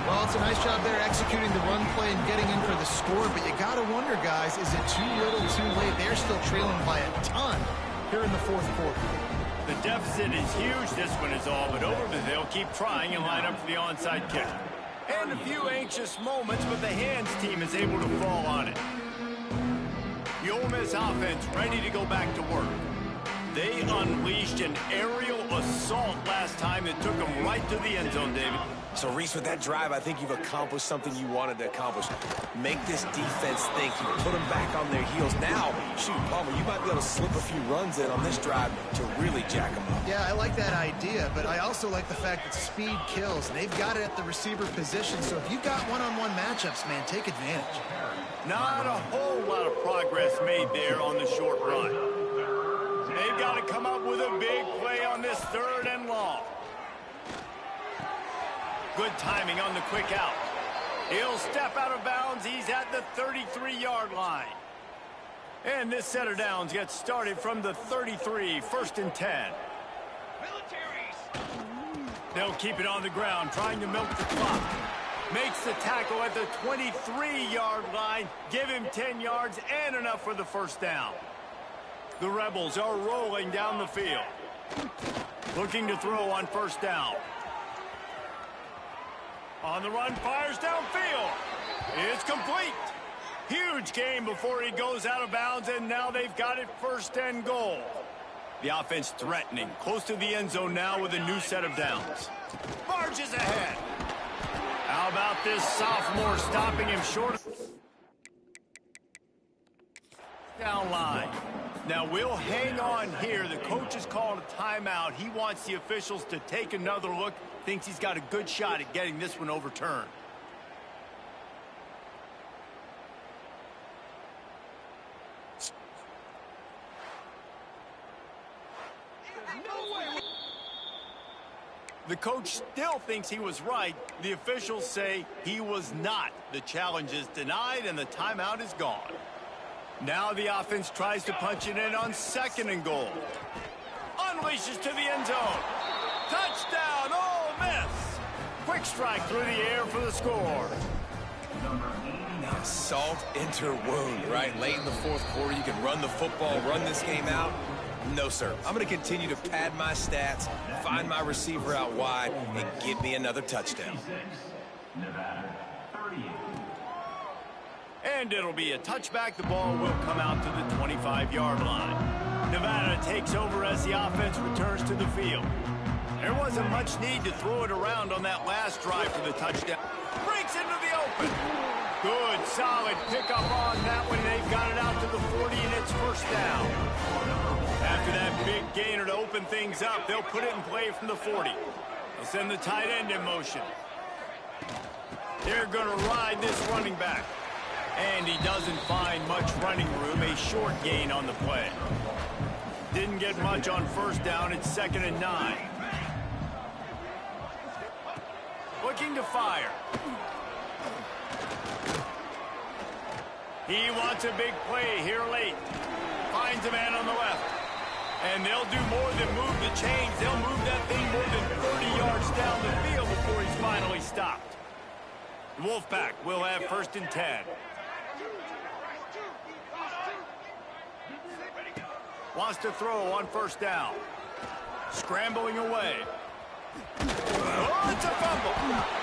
Well, it's a nice job there executing the run play and getting in for the score, but you got to wonder, guys, is it too little, too late? They're still trailing by a ton here in the 4th quarter. The deficit is huge. This one is all but over, but they'll keep trying and line up for the onside kick. And a few anxious moments, but the hands team is able to fall on it. The Ole Miss offense ready to go back to work. They unleashed an aerial assault last time that took them right to the end zone, David. So, Reese, with that drive, I think you've accomplished something you wanted to accomplish. Make this defense think. You put them back on their heels. Now, shoot, Palmer, you might be able to slip a few runs in on this drive to really jack them up. Yeah, I like that idea, but I also like the fact that speed kills. And they've got it at the receiver position, so if you've got one-on-one matchups, man, take advantage. Not a whole lot of progress made there on the short run. They've got to come up with a big play on this 3rd and long. Good timing on the quick out. He'll step out of bounds. He's at the 33-yard line. And this set of downs gets started from the 33, 1st and 10. They'll keep it on the ground, trying to milk the clock. Makes the tackle at the 23-yard line. Give him 10 yards and enough for the 1st down. The Rebels are rolling down the field. Looking to throw on 1st down. On the run, fires downfield. It's complete. Huge gain before he goes out of bounds, and now they've got it 1st and goal. The offense threatening, close to the end zone now with a new set of downs. Marches ahead. How about this sophomore stopping him short? Down line. Now we'll hang on here. The coach has called a timeout. He wants the officials to take another look. Thinks he's got a good shot at getting this one overturned. The coach still thinks he was right. The officials say he was not. The challenge is denied and the timeout is gone. Now the offense tries to punch it in on 2nd and goal. Unleashes to the end zone. Touchdown, Ole Miss. Quick strike through the air for the score. Salt enter wound, right? Late in the 4th quarter, you can run the football, run this game out. No, sir. I'm going to continue to pad my stats, find my receiver out wide, and give me another touchdown. And it'll be a touchback. The ball will come out to the 25-yard line. Nevada takes over as the offense returns to the field. There wasn't much need to throw it around on that last drive for the touchdown. Breaks into the open. Good, solid pickup on that one. They've got it out to the 40, and it's 1st down. After that big gainer to open things up, they'll put it in play from the 40. They'll send the tight end in motion. They're going to ride this running back. And he doesn't find much running room, a short gain on the play. Didn't get much on first down. It's 2nd and 9. Looking to fire. He wants a big play here late. Finds a man on the left. And they'll do more than move the chains. They'll move that thing more than 30 yards down the field before he's finally stopped. The Wolfpack will have 1st and 10. Wants to throw on first down. Scrambling away. Oh, it's a fumble.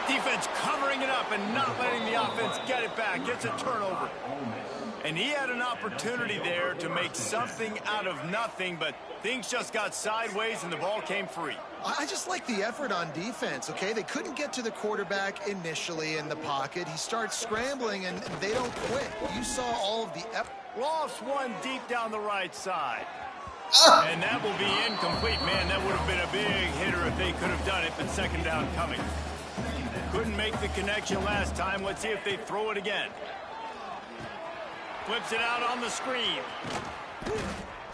Defense covering it up and not letting the offense get it back. Gets a turnover. And he had an opportunity there to make something out of nothing, but things just got sideways and the ball came free. I just like the effort on defense, okay? They couldn't get to the quarterback initially in the pocket. He starts scrambling, and they don't quit. You saw all of the effort. Lost one deep down the right side. And that will be incomplete. Man, that would have been a big hitter if they could have done it, but 2nd down coming. Couldn't make the connection last time. Let's see if they throw it again. Flips it out on the screen.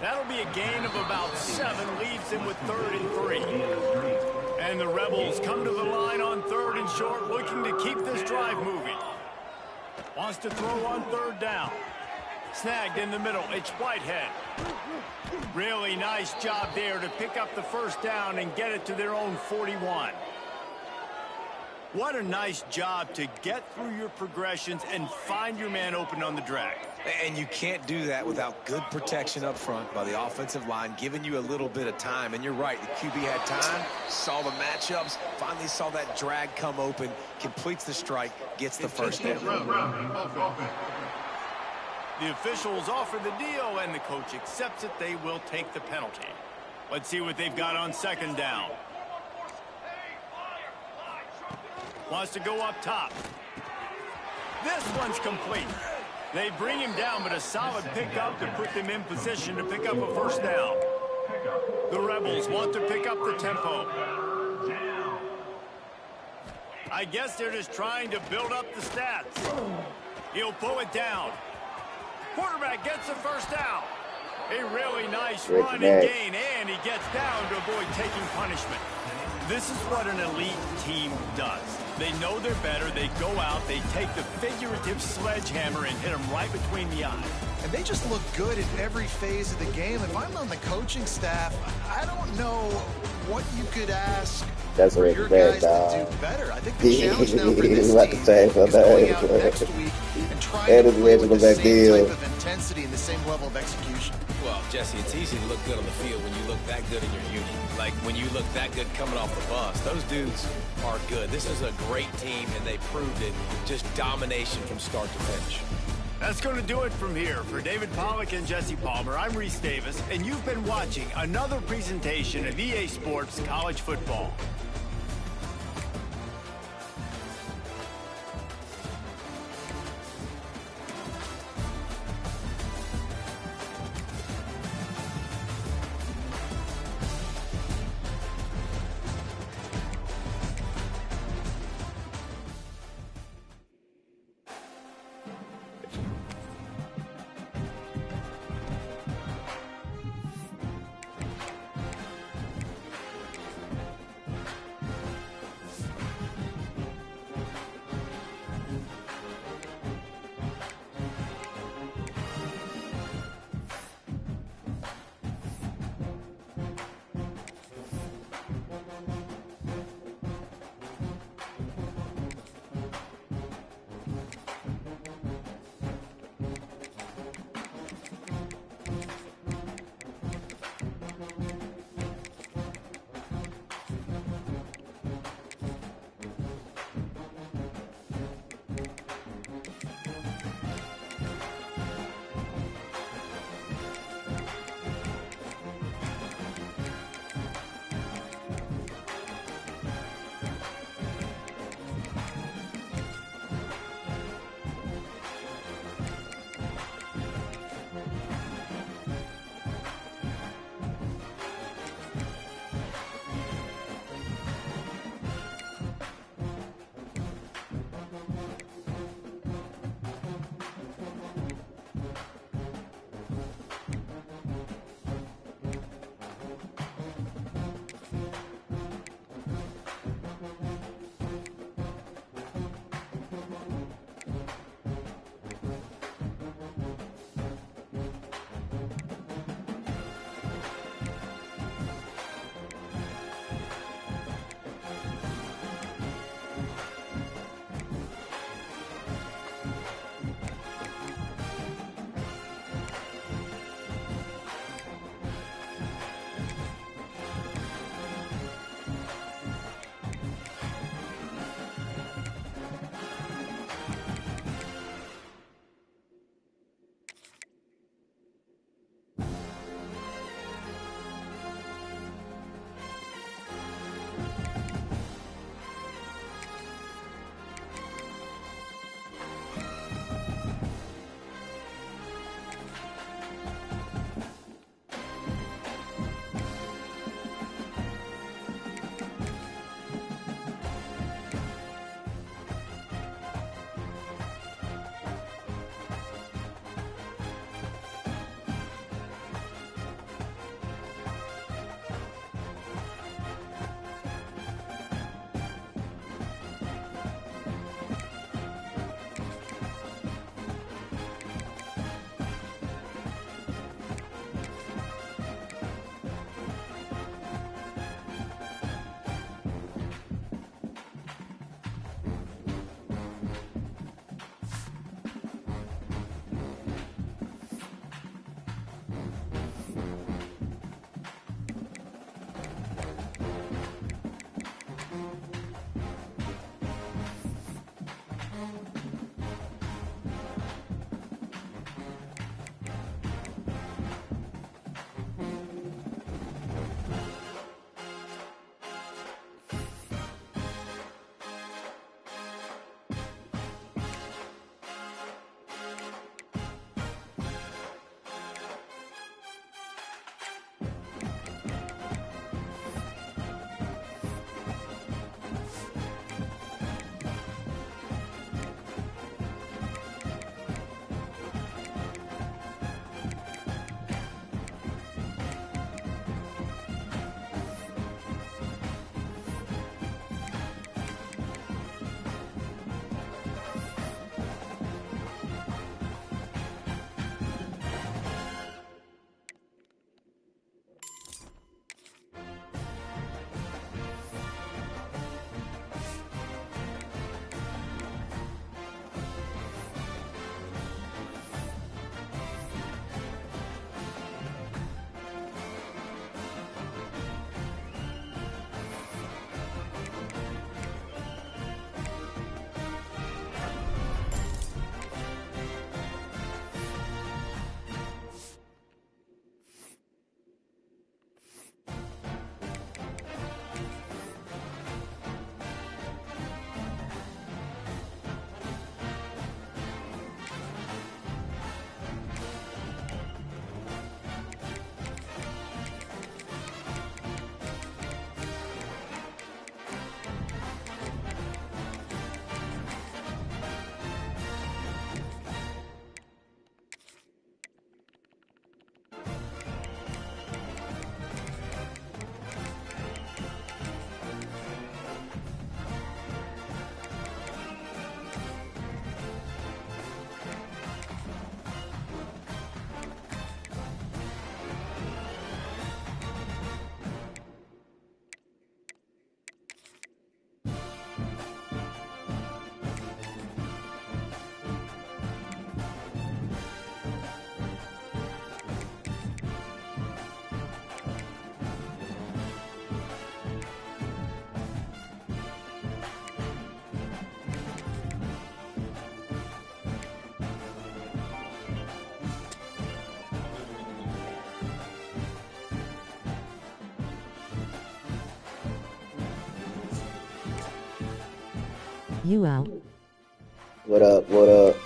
That'll be a gain of about 7. Leaves him with 3rd and 3. And the Rebels come to the line on 3rd and short, looking to keep this drive moving. Wants to throw on 3rd down. Snagged in the middle. It's Whitehead. Really nice job there to pick up the 1st down and get it to their own 41. What a nice job to get through your progressions and find your man open on the drag. And you can't do that without good protection up front by the offensive line, giving you a little bit of time. And you're right, the QB had time, saw the matchups, finally saw that drag come open, completes the strike, gets the 1st down. The officials offer the deal, and the coach accepts it. They will take the penalty. Let's see what they've got on 2nd down. Wants to go up top. This one's complete. They bring him down, but a solid pickup to put them in position to pick up a 1st down. The Rebels want to pick up the tempo. I guess they're just trying to build up the stats. He'll pull it down. Quarterback gets the 1st down. A really nice run and gain, and he gets down to avoid taking punishment. This is what an elite team does. They know they're better. They go out, they take the figurative sledgehammer and hit them right between the eyes. And they just look good in every phase of the game. If I'm on the coaching staff, I don't know what you could ask for your guys to do better. I think the challenge now for this team is going out next week and trying to play with the same type of intensity and the same level of execution. Well, Jesse, it's easy to look good on the field when you look that good in your unit. Like when you look that good coming off the bus. Those dudes are good. This is a great team, and they proved it. Just domination from start to finish. That's going to do it from here. For David Pollack and Jesse Palmer, I'm Reese Davis, and you've been watching another presentation of EA Sports College Football. You out. What up? What up?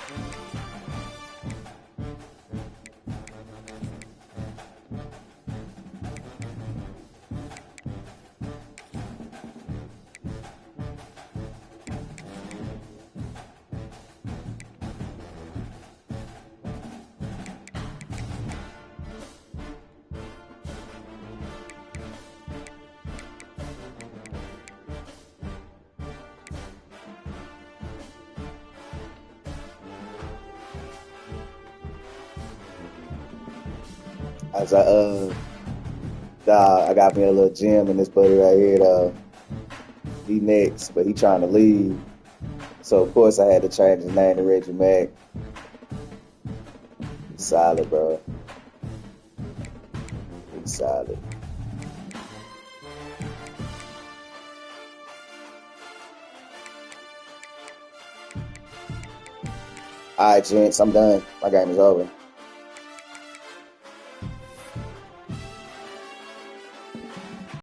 As I got me a little gym in this buddy right here. He next, but he trying to leave. So of course I had to change his name to Reggie Mack. He's solid, bro. He's solid. All right, gents, I'm done. My game is over.